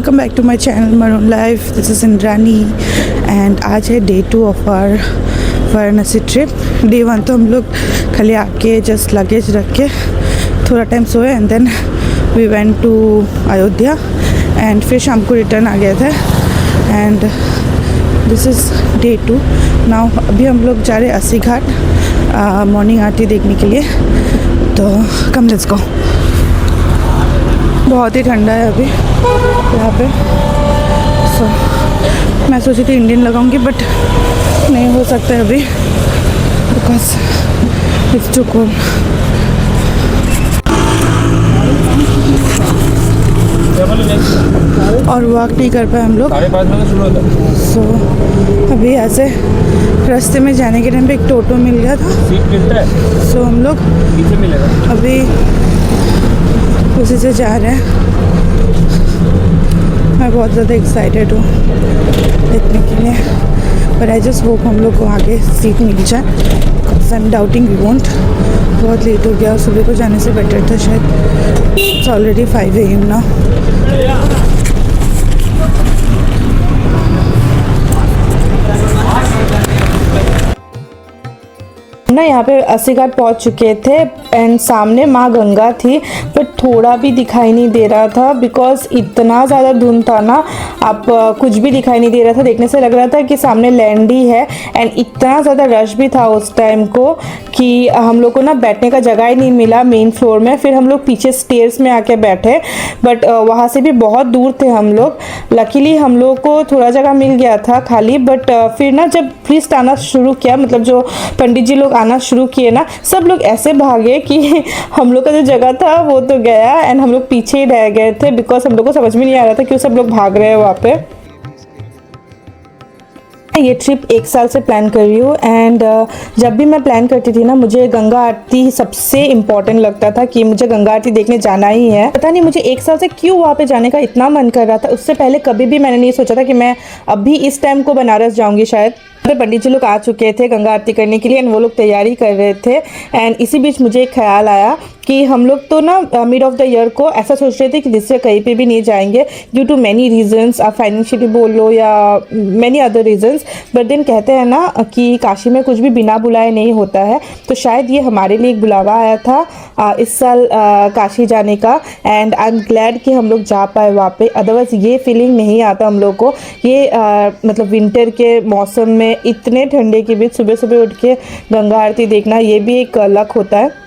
Welcome back to my channel maroon life. This is Indrani and आज है day 2 of our Varanasi trip. Day 1 तो हम लोग खाली आके जस्ट लगेज रख के थोड़ा टाइम सोए and then we went to Ayodhya and फिर शाम को रिटर्न आ गए थे and this is day 2 now. अभी हम लोग जा रहे अस्सी घाट मॉर्निंग आरती देखने के लिए। तो कम लेट्स गो। बहुत ही ठंडा है अभी यहाँ पे। मैं सोची थी इंडियन लगाऊंगी बट नहीं हो सकता है अभी बिकॉज इट्स टू कोल्ड। और वॉक नहीं कर पाए हम लोग। सो अभी ऐसे रास्ते में जाने के टाइम पे एक टोटो मिल गया था। सो हम लोग अभी उसी से जा रहे हैं। मैं बहुत ज़्यादा एक्साइटेड हूँ देखने के लिए, पर आई जस्ट होप हम लोग को आगे सीट मिल जाए because I am doubting we won't. बहुत लेट हो गया, सुबह को जाने से बेटर था शायद। इट्स ऑलरेडी 5 AM ना। यहाँ पे अस्सी घाट पहुँच चुके थे एंड सामने माँ गंगा थी पर थोड़ा भी दिखाई नहीं दे रहा था बिकॉज इतना ज़्यादा धुंध था ना। आप कुछ भी दिखाई नहीं दे रहा था। देखने से लग रहा था कि सामने लैंड ही है एंड इतना ज़्यादा रश भी था उस टाइम को कि हम लोग को ना बैठने का जगह ही नहीं मिला मेन फ्लोर में। फिर हम लोग पीछे स्टेयर्स में आके बैठे बट वहाँ से भी बहुत दूर थे हम लोग। लकीली हम लोग को थोड़ा जगह मिल गया था खाली। बट फिर ना जब प्रीस्ट आना शुरू किया, मतलब जो पंडित जी लोग आना शुरू किए ना, सब लोग ऐसे भागे कि हम लोग का जो जगह था वो तो गया एंड हम लोग पीछे ही रह गए थे बिकॉज हम लोग को समझ में नहीं आ रहा था क्यों सब लोग भाग रहे हैं वहाँ पे। ये ट्रिप 1 साल से प्लान कर रही हूँ एंड जब भी मैं प्लान करती थी ना, मुझे गंगा आरती सबसे इम्पॉर्टेंट लगता था कि मुझे गंगा आरती देखने जाना ही है। पता नहीं मुझे 1 साल से क्यों वहाँ पे जाने का इतना मन कर रहा था। उससे पहले कभी भी मैंने नहीं सोचा था कि मैं अभी इस टाइम को बनारस जाऊँगी। शायद पंडित जी लोग आ चुके थे गंगा आरती करने के लिए एंड वो लोग तैयारी कर रहे थे एंड इसी बीच मुझे एक ख्याल आया कि हम लोग तो ना मिड ऑफ द ईयर को ऐसा सोच रहे थे कि जिससे कहीं पे भी नहीं जाएंगे ड्यू टू मैनी रीजंस। आप फाइनेंशियली बोल लो या many other reasons. But then कहते हैं ना कि काशी में कुछ भी बिना बुलाए नहीं होता है। तो शायद ये हमारे लिए एक बुलावा आया था इस साल काशी जाने का एंड आई एम ग्लैड कि हम लोग जा पाए वहाँ पे। अदरवाइज ये फीलिंग नहीं आता हम लोग को। ये मतलब विंटर के मौसम में इतने ठंडे के बीच सुबह सुबह उठ के गंगा आरती देखना, ये भी एक लक होता है।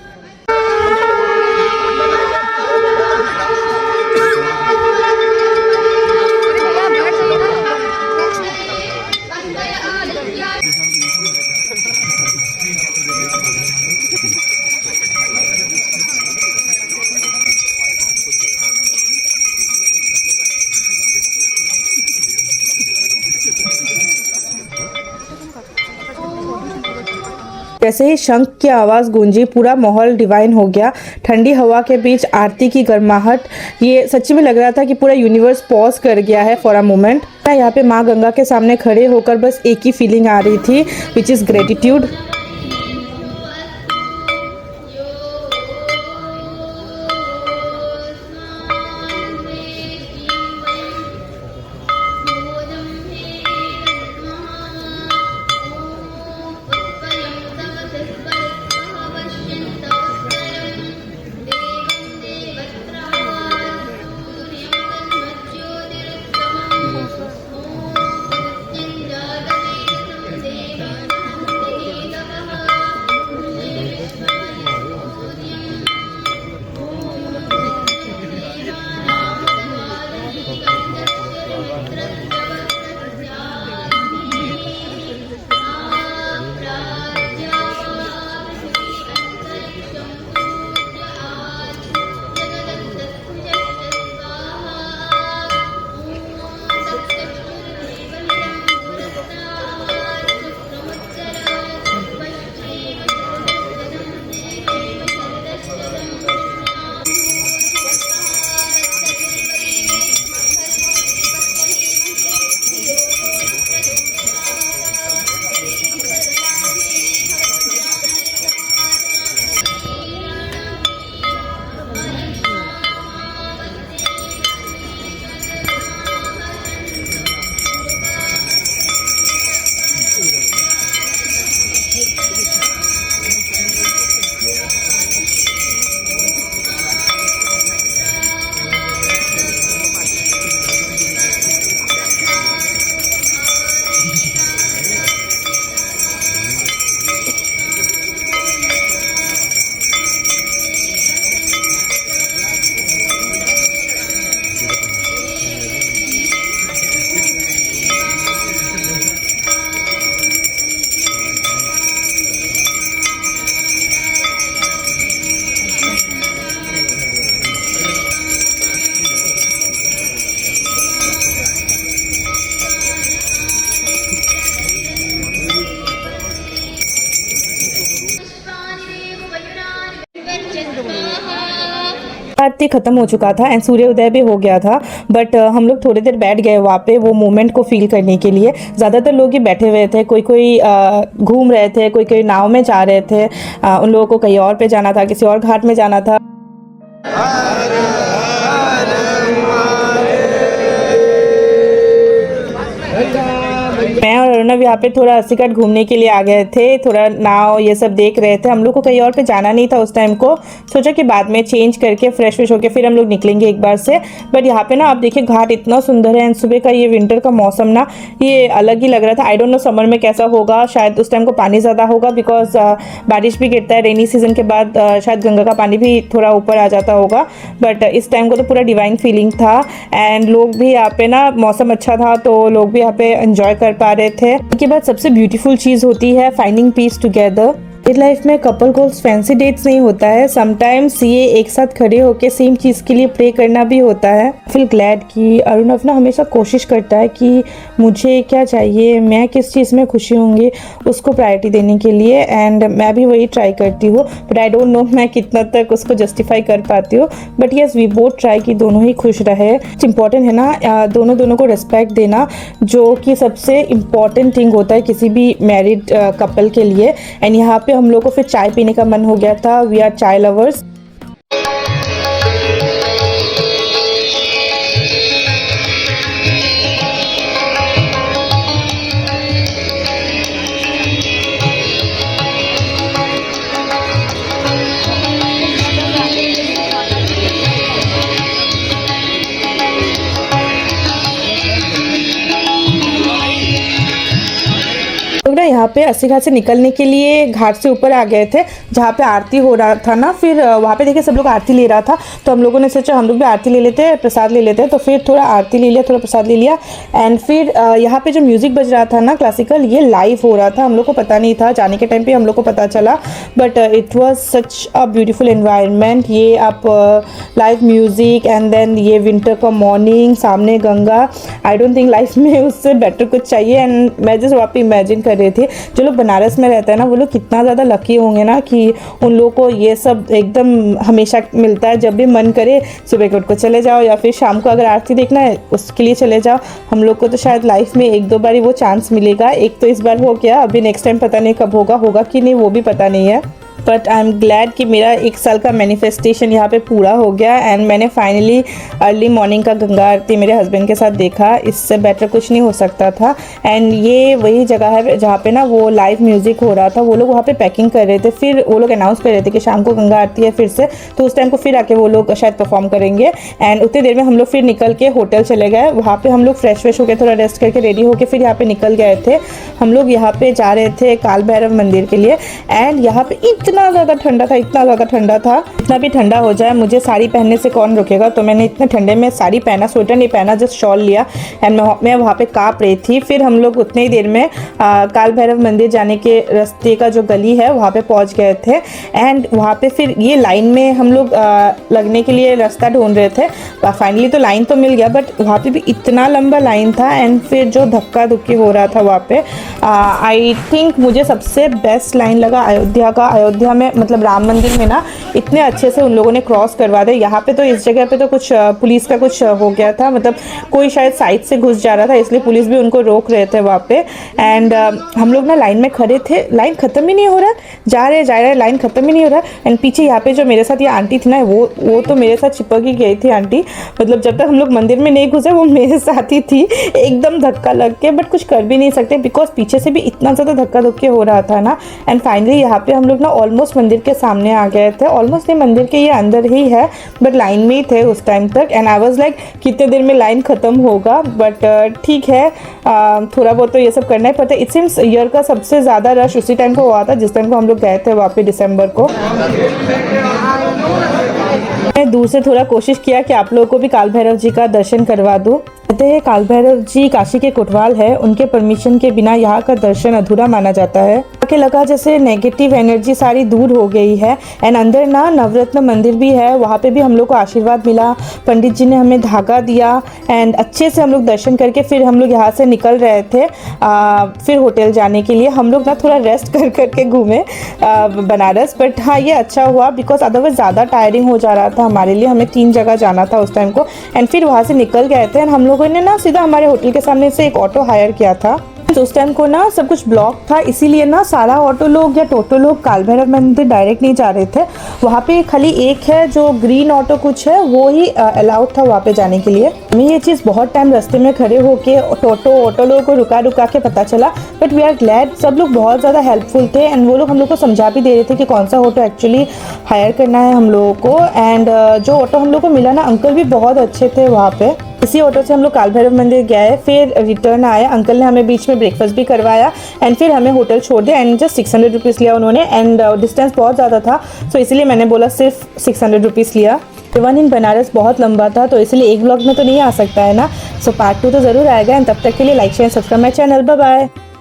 जैसे ही शंख की आवाज़ गूंजी पूरा माहौल डिवाइन हो गया। ठंडी हवा के बीच आरती की गर्माहट, ये सच्ची में लग रहा था कि पूरा यूनिवर्स पॉज कर गया है फॉर अ मोमेंट। यहाँ पे माँ गंगा के सामने खड़े होकर बस एक ही फीलिंग आ रही थी विच इज़ ग्रेटिट्यूड। आरती खत्म हो चुका था एंड सूर्योदय भी हो गया था, बट हम लोग थोड़ी देर बैठ गए वहाँ पे वो मोमेंट को फील करने के लिए। ज़्यादातर लोग ही बैठे हुए थे, कोई कोई घूम रहे थे, कोई कोई नाव में जा रहे थे, उन लोगों को कहीं और पे जाना था, किसी और घाट में जाना था। मैं और अर्नव यहाँ पे थोड़ा अस्सी घाट घूमने के लिए आ गए थे, थोड़ा नाव ये सब देख रहे थे। हम लोग को कहीं और पे जाना नहीं था उस टाइम को, सोचा कि बाद में चेंज करके फ्रेश फ्रेश होके फिर हम लोग निकलेंगे एक बार से। बट यहाँ पे ना आप देखिए घाट इतना सुंदर है एंड सुबह का ये विंटर का मौसम ना ये अलग ही लग रहा था। आई डोंट नो समर में कैसा होगा, शायद उस टाइम को पानी ज़्यादा होगा बिकॉज बारिश भी गिरता है रेनी सीजन के बाद, शायद गंगा का पानी भी थोड़ा ऊपर आ जाता होगा। बट इस टाइम को तो पूरा डिवाइन फीलिंग था एंड लोग भी यहाँ पे ना मौसम अच्छा था तो लोग भी यहाँ पे एंजॉय कर पा रहे थे। इसके बाद सबसे ब्यूटीफुल चीज़ होती है फाइंडिंग पीस टुगेदर। मेरी लाइफ में कपल गोल्स फैंसी डेट्स नहीं होता है, समटाइम्स ये एक साथ खड़े होकर सेम चीज़ के लिए प्रे करना भी होता है। फील ग्लैड कि अरुणव ना हमेशा कोशिश करता है कि मुझे क्या चाहिए, मैं किस चीज़ में खुशी होंगी उसको प्रायोरिटी देने के लिए, एंड मैं भी वही ट्राई करती हूँ। बट आई डोंट नो मैं कितना तक उसको जस्टिफाई कर पाती हूँ, but yes we both try कि दोनों ही खुश रहे। इम्पॉर्टेंट है ना दोनों को रिस्पेक्ट देना, जो कि सबसे इम्पॉर्टेंट थिंग होता है किसी भी मैरिड कपल के लिए। एंड यहाँ पे हम लोग को फिर चाय पीने का मन हो गया था, वी आर चाय लवर्स। लोग ना यहाँ पे अस्सी घाट से निकलने के लिए घाट से ऊपर आ गए थे जहाँ पे आरती हो रहा था ना। फिर वहाँ पे देखिए सब लोग आरती ले रहा था तो हम लोगों ने सोचा हम लोग भी आरती ले लेते हैं, प्रसाद ले लेते हैं। तो फिर थोड़ा आरती ले लिया, थोड़ा प्रसाद ले लिया एंड फिर यहाँ पे जो म्यूज़िक बज रहा था ना क्लासिकल, ये लाइव हो रहा था। हम लोग को पता नहीं था, जाने के टाइम पे हम लोग को पता चला, but it was such a beautiful environment. ये आप लाइव म्यूज़िक एंड देन ये विंटर का मॉर्निंग, सामने Ganga, I don't think life में उससे बेटर कुछ चाहिए। एंड मैं जस्ट वहाँ पे इमेजिन कर रहे थे जो लोग बनारस में रहते हैं ना वो लोग कितना ज़्यादा लकी होंगे ना कि उन लोगों को ये सब एकदम हमेशा मिलता है। जब भी मन करे सुबह को उठ को चले जाओ या फिर शाम को अगर आरती देखना है उसके लिए चले जाओ। हम लोग को तो शायद लाइफ में एक दो बार ही वो चांस मिलेगा, एक तो इस बार हो गया, अभी नेक्स्ट टाइम पता नहीं कब होगा कि नहीं वो भी पता नहीं है। बट आई एम ग्लैड कि मेरा एक साल का मैनिफेस्टेशन यहाँ पे पूरा हो गया एंड मैंने फाइनली अर्ली मॉर्निंग का गंगा आरती मेरे हस्बैंड के साथ देखा। इससे बेटर कुछ नहीं हो सकता था। एंड ये वही जगह है जहाँ पे ना वो लाइव म्यूज़िक हो रहा था। वो लोग वहाँ पे पैकिंग कर रहे थे, फिर वो लोग अनाउंस कर रहे थे कि शाम को गंगा आरती है फिर से, तो उस टाइम को फिर आके वो लोग शायद परफॉर्म करेंगे। एंड उतनी देर में हम लोग फिर निकल के होटल चले गए। वहाँ पर हम लोग फ्रेश होकर थोड़ा रेस्ट करके रेडी होकर फिर यहाँ पर निकल गए थे। हम लोग यहाँ पर जा रहे थे काल भैरव मंदिर के लिए एंड यहाँ पर इतना ज़्यादा ठंडा था, इतना ज़्यादा ठंडा था। इतना भी ठंडा हो जाए मुझे साड़ी पहनने से कौन रोकेगा, तो मैंने इतने ठंडे में साड़ी पहना, स्वेटर नहीं पहना, जस्ट शॉल लिया एंड मैं वहाँ पे काँप रही थी। फिर हम लोग उतने ही देर में काल भैरव मंदिर जाने के रास्ते का जो गली है वहाँ पे पहुँच गए थे। एंड वहाँ पे फिर ये लाइन में हम लोग लगने के लिए रास्ता ढूंढ रहे थे। फाइनली तो लाइन तो मिल गया, बट वहाँ पे भी इतना लंबा लाइन था एंड फिर जो धक्का धुक्की हो रहा था वहाँ पे। आई थिंक मुझे सबसे बेस्ट लाइन लगा अयोध्या का। अयोध्या में मतलब राम मंदिर में ना इतने अच्छे से उन लोगों ने क्रॉस करवा दे। यहाँ पे तो इस जगह पे तो कुछ पुलिस का कुछ हो गया था, मतलब कोई शायद साइड से घुस जा रहा था इसलिए पुलिस भी उनको रोक रहे थे वहाँ पे। एंड हम लोग ना लाइन में खड़े थे, लाइन ख़त्म ही नहीं हो रहा, जा रहे लाइन ख़त्म ही नहीं हो रहा। एंड पीछे यहाँ पे जो मेरे साथ ये आंटी थी ना वो तो मेरे साथ चिपक ही गई थी आंटी, मतलब जब तक हम लोग मंदिर में नहीं घुसे वो मेरे साथ ही थी, एकदम धक्का लग के, बट कुछ कर भी नहीं सकते बिकॉज पीछे से भी इतना ज़्यादा धक्का धुक्की हो रहा था ना। एंड फाइनली यहाँ पे हम लोग ना ऑलमोस्ट मंदिर के सामने आ गए थे, ऑलमोस्ट नहीं मंदिर के ये अंदर ही है बट लाइन में ही थे उस टाइम तक। एंड आई वाज लाइक कितने देर में लाइन ख़त्म होगा, बट ठीक है थोड़ा बहुत तो ये सब करना ही पड़ता है। इट सीम्स ईयर का सबसे ज़्यादा रश उसी टाइम को हुआ था जिस टाइम को हम लोग गए थे वहाँ पे दिसंबर को। मैं दूर से थोड़ा कोशिश किया कि आप लोगों को भी काल भैरव जी का दर्शन करवा दूँ। कहते हैं काल भैरव जी काशी के कोतवाल है, उनके परमिशन के बिना यहाँ का दर्शन अधूरा माना जाता है। आके लगा जैसे नेगेटिव एनर्जी सारी दूर हो गई है। एंड अंदर ना नवरत्न मंदिर भी है, वहाँ पे भी हम लोग को आशीर्वाद मिला, पंडित जी ने हमें धागा दिया एंड अच्छे से हम लोग दर्शन करके फिर हम लोग यहाँ से निकल रहे थे फिर होटल जाने के लिए। हम लोग ना थोड़ा रेस्ट कर के घूमे बनारस, बट हाँ ये अच्छा हुआ बिकॉज अदरवाइज ज़्यादा टायरिंग हो जा रहा था हमारे लिए, हमें 3 जगह जाना था उस टाइम को। एंड फिर वहाँ से निकल गए थे एंड हम लोगों ने ना सीधा हमारे होटल के सामने से एक ऑटो हायर किया था। तो उस टाइम को ना सब कुछ ब्लॉक था, इसीलिए ना सारा ऑटो लोग या टोटो लोग काल भैरव मंदिर डायरेक्ट नहीं जा रहे थे। वहाँ पे खाली एक है जो ग्रीन ऑटो कुछ है, वो ही अलाउड था वहाँ पे जाने के लिए। हमें ये चीज़ बहुत टाइम रास्ते में खड़े होके टोटो ऑटो लोगों को रुका रुका के पता चला, बट वी आर ग्लैड सब लोग बहुत ज़्यादा हेल्पफुल थे एंड वो लोग हम लोग को समझा भी दे रहे थे कि कौन सा ऑटो एक्चुअली हायर करना है हम लोगों को। एंड जो ऑटो हम लोग को मिला ना, अंकल भी बहुत अच्छे थे वहाँ पे। इसी ऑटो से हम लोग काल भैरव मंदिर गए, फिर रिटर्न आए। अंकल ने हमें बीच में ब्रेकफास्ट भी करवाया एंड फिर हमें होटल छोड़ दिया एंड जस्ट 600 रुपीज़ लिया उन्होंने। एंड डिस्टेंस बहुत ज़्यादा था तो इसलिए मैंने बोला सिर्फ 600 रुपीज़ लिया। वन इन बनारस बहुत लंबा था तो इसलिए एक ब्लॉग में तो नहीं आ सकता है ना, सो पार्ट 2 तो ज़रूर आएगा। एंड तब तक के लिए like share subscribe my channel. Bye bye.